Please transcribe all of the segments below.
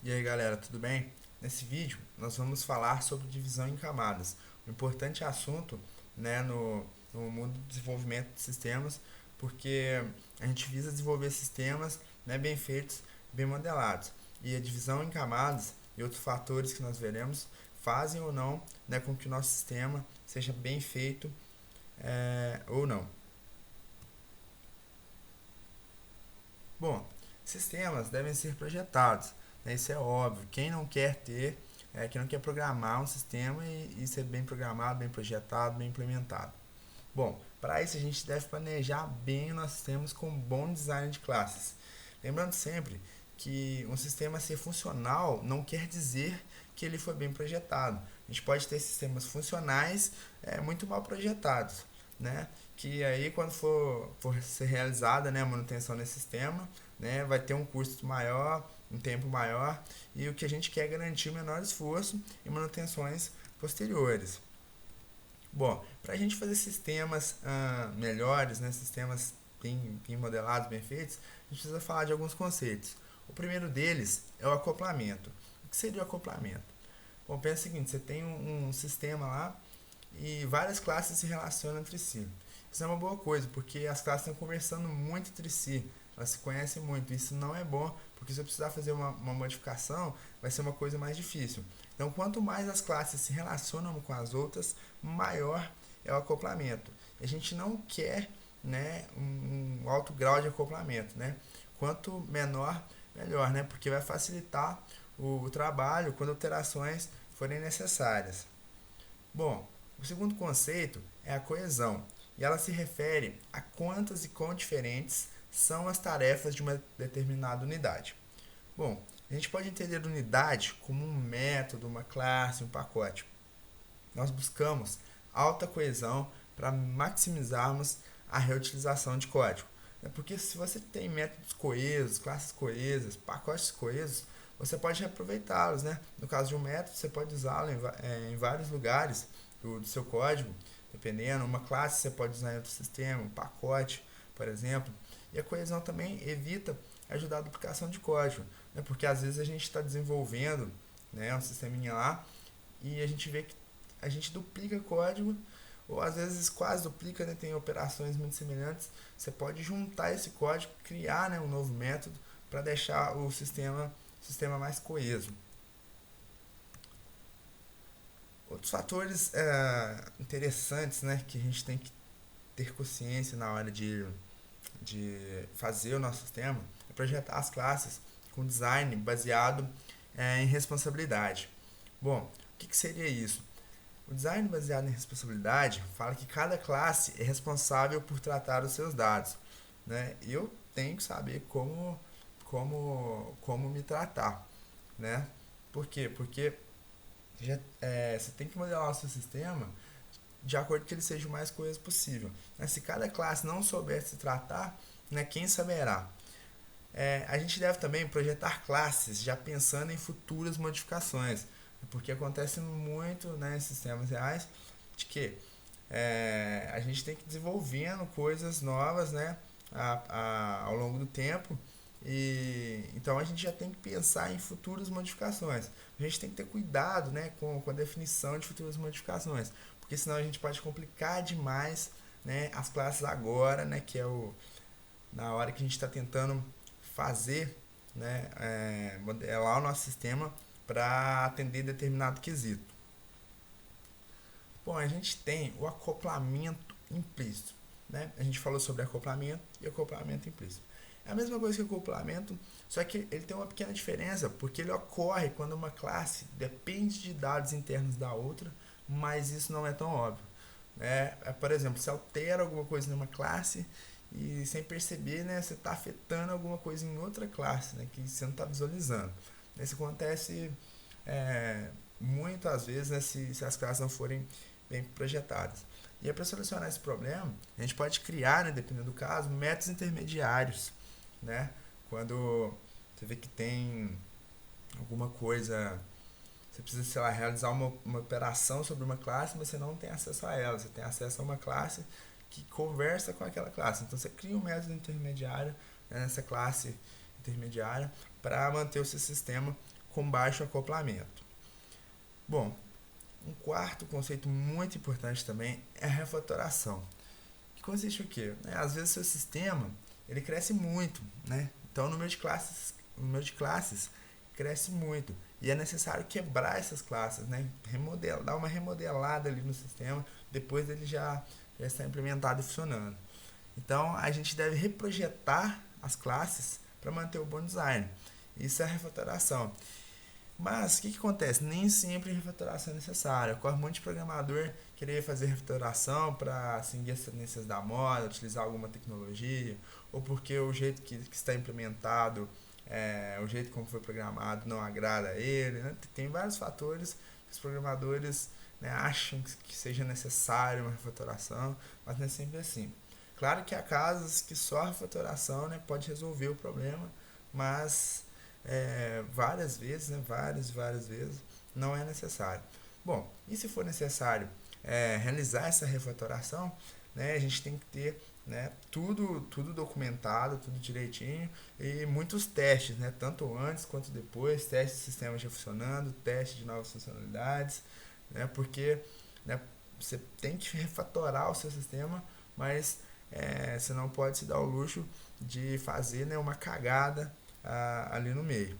E aí galera, tudo bem? Nesse vídeo nós vamos falar sobre divisão em camadas, um importante assunto, né, no mundo do desenvolvimento de sistemas, porque a gente visa desenvolver sistemas, né, bem feitos, bem modelados. E a divisão em camadas e outros fatores que nós veremos fazem ou não, né, com que o nosso sistema seja bem feito ou não. Bom, sistemas devem ser projetados, né? Isso é óbvio. Quem não quer programar um sistema e ser bem programado, bem projetado, bem implementado. Bom, para isso a gente deve planejar bem nossos sistemas com bom design de classes. Lembrando sempre que um sistema ser funcional não quer dizer que ele foi bem projetado. A gente pode ter sistemas funcionais muito mal projetados, né? Que aí quando for ser realizada, né, a manutenção desse sistema, né, vai ter um custo maior, um tempo maior, e o que a gente quer é garantir o menor esforço e manutenções posteriores. Bom, para a gente fazer sistemas melhores, né, sistemas bem modelados, bem feitos, a gente precisa falar de alguns conceitos. O primeiro deles é o acoplamento. O que seria o acoplamento? Bom, pensa o seguinte, você tem um sistema lá e várias classes se relacionam entre si. Isso é uma boa coisa, porque as classes estão conversando muito entre si, elas se conhecem muito. Isso não é bom, porque se eu precisar fazer uma modificação, vai ser uma coisa mais difícil. Então, quanto mais as classes se relacionam com as outras, maior é o acoplamento. A gente não quer, né, um alto grau de acoplamento, né? Quanto menor, melhor, né? Porque vai facilitar o trabalho quando alterações forem necessárias. Bom, o segundo conceito é a coesão, e ela se refere a quantas e quão diferentes são as tarefas de uma determinada unidade. Bom, a gente pode entender unidade como um método, uma classe, um pacote. Nós buscamos alta coesão para maximizarmos a reutilização de código. Porque se você tem métodos coesos, classes coesas, pacotes coesos, você pode reaproveitá-los. Né? No caso de um método, você pode usá-lo em vários lugares do seu código, dependendo. Uma classe você pode usar em outro sistema, um pacote, por exemplo. E a coesão também evita ajudar a duplicação de código, né? Porque às vezes a gente está desenvolvendo, né, um sisteminha lá e a gente vê que a gente duplica código ou às vezes quase duplica, né? Tem operações muito semelhantes. Você pode juntar esse código, criar, né, um novo método para deixar o sistema mais coeso. Outros fatores interessantes, né, que a gente tem que ter consciência na hora de fazer o nosso sistema é projetar as classes com design baseado em responsabilidade. Bom, o que seria isso? O design baseado em responsabilidade fala que cada classe é responsável por tratar os seus dados, né? Eu tenho que saber como me tratar, né? Por quê? Porque você tem que modelar o seu sistema de acordo com que ele seja o mais coeso possível. Né? Se cada classe não souber se tratar, né, quem saberá? A gente deve também projetar classes já pensando em futuras modificações, porque acontece muito, né, em sistemas reais de que a gente tem que ir desenvolvendo coisas novas, né, ao longo do tempo, e então a gente já tem que pensar em futuras modificações. A gente tem que ter cuidado, né, com a definição de futuras modificações, porque senão a gente pode complicar demais, né, as classes agora, né, que é na hora que a gente está tentando fazer, né, modelar o nosso sistema para atender determinado quesito. Bom, a gente tem o acoplamento implícito. Né? A gente falou sobre acoplamento e acoplamento implícito. É a mesma coisa que acoplamento, só que ele tem uma pequena diferença, porque ele ocorre quando uma classe depende de dados internos da outra, mas isso não é tão óbvio. Por exemplo, se altera alguma coisa numa classe e sem perceber, né, você está afetando alguma coisa em outra classe, né, que você não está visualizando. Isso acontece muitas vezes, né, se as classes não forem bem projetadas. E aí, para solucionar esse problema, a gente pode criar, né, dependendo do caso, métodos intermediários. Né? Quando você vê que tem alguma coisa, você precisa, sei lá, realizar uma operação sobre uma classe, mas você não tem acesso a ela, você tem acesso a uma classe que conversa com aquela classe. Então você cria um método intermediário, né, nessa classe intermediária para manter o seu sistema com baixo acoplamento. Bom, um quarto conceito muito importante também é a refatoração, que consiste o quê? Às vezes seu sistema ele cresce muito, né? Então o número de classes cresce muito e é necessário quebrar essas classes, né? Remodelar, dar uma remodelada ali no sistema depois ele já está implementado e funcionando. Então a gente deve reprojetar as classes para manter o bom design. Isso é a refatoração. Mas o que acontece? Nem sempre refatoração é necessária. Ocorre muito de programador querer fazer refatoração para seguir as tendências da moda, utilizar alguma tecnologia, ou porque o jeito que está implementado, o jeito como foi programado não agrada a ele. Né? Tem vários fatores que os programadores, né, acham que seja necessário uma refatoração, mas não é sempre assim. Claro que há casos que só a refatoração, né, pode resolver o problema, mas várias vezes, né, várias vezes, não é necessário. Bom, e se for necessário realizar essa refatoração, né, a gente tem que ter, né, tudo documentado, tudo direitinho e muitos testes, né, tanto antes quanto depois, teste de sistema já funcionando, teste de novas funcionalidades, né, porque, né, você tem que refatorar o seu sistema, mas você não pode se dar o luxo de fazer, né, uma cagada ali no meio.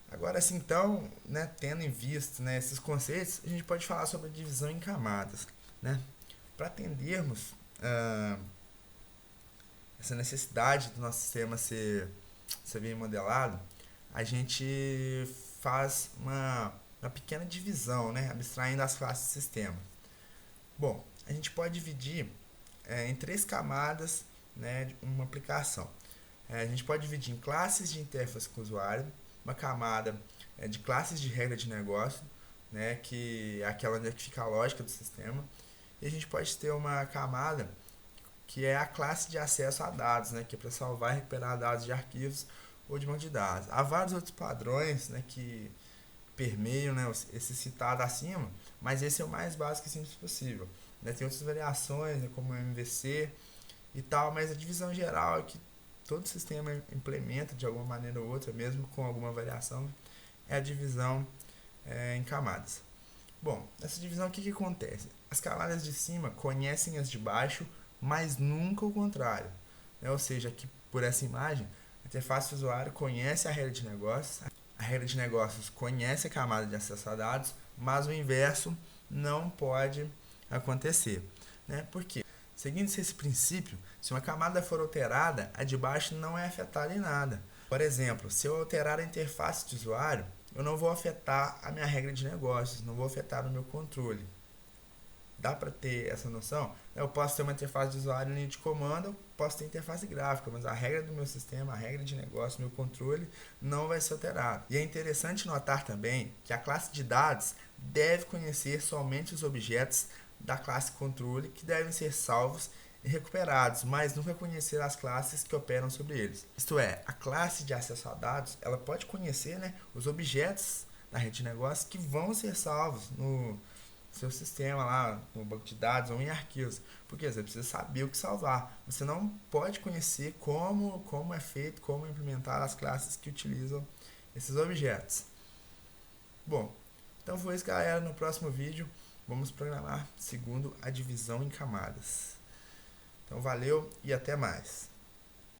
Agora, assim, então, né, tendo em vista, né, esses conceitos, a gente pode falar sobre a divisão em camadas, né? Para atendermos essa necessidade do nosso sistema ser bem modelado, a gente faz uma pequena divisão, né, abstraindo as classes do sistema. Bom, a gente pode dividir em três camadas, né, uma aplicação. A gente pode dividir em classes de interface com o usuário, uma camada de classes de regra de negócio, né, que é aquela onde fica a lógica do sistema, e a gente pode ter uma camada que é a classe de acesso a dados, né, que é para salvar e recuperar dados de arquivos ou de banco de dados. Há vários outros padrões, né, que permeiam, né, esse citado acima, mas esse é o mais básico e simples possível. Né, tem outras variações, né, como o MVC e tal, mas a divisão geral é que todo sistema implementa de alguma maneira ou outra, mesmo com alguma variação, é a divisão em camadas. Bom, nessa divisão o que acontece? As camadas de cima conhecem as de baixo, mas nunca o contrário. Né? Ou seja, que por essa imagem, a interface do usuário conhece a regra de negócios, a regra de negócios conhece a camada de acesso a dados, mas o inverso não pode acontecer. Né? Por quê? Seguindo esse princípio, se uma camada for alterada, a de baixo não é afetada em nada. Por exemplo, se eu alterar a interface de usuário, eu não vou afetar a minha regra de negócios, não vou afetar o meu controle. Dá para ter essa noção? Eu posso ter uma interface de usuário em linha de comando, eu posso ter interface gráfica, mas a regra do meu sistema, a regra de negócio, meu controle não vai ser alterado. E é interessante notar também que a classe de dados deve conhecer somente os objetos da classe controle que devem ser salvos e recuperados, mas nunca conhecer as classes que operam sobre eles. Isto é, a classe de acesso a dados, ela pode conhecer, né, os objetos da rede de negócio que vão ser salvos no seu sistema lá, no banco de dados ou em arquivos, porque você precisa saber o que salvar. Você não pode conhecer como é feito, como implementar as classes que utilizam esses objetos. Bom, então foi isso, galera. No próximo vídeo vamos programar segundo a divisão em camadas. Então valeu e até mais.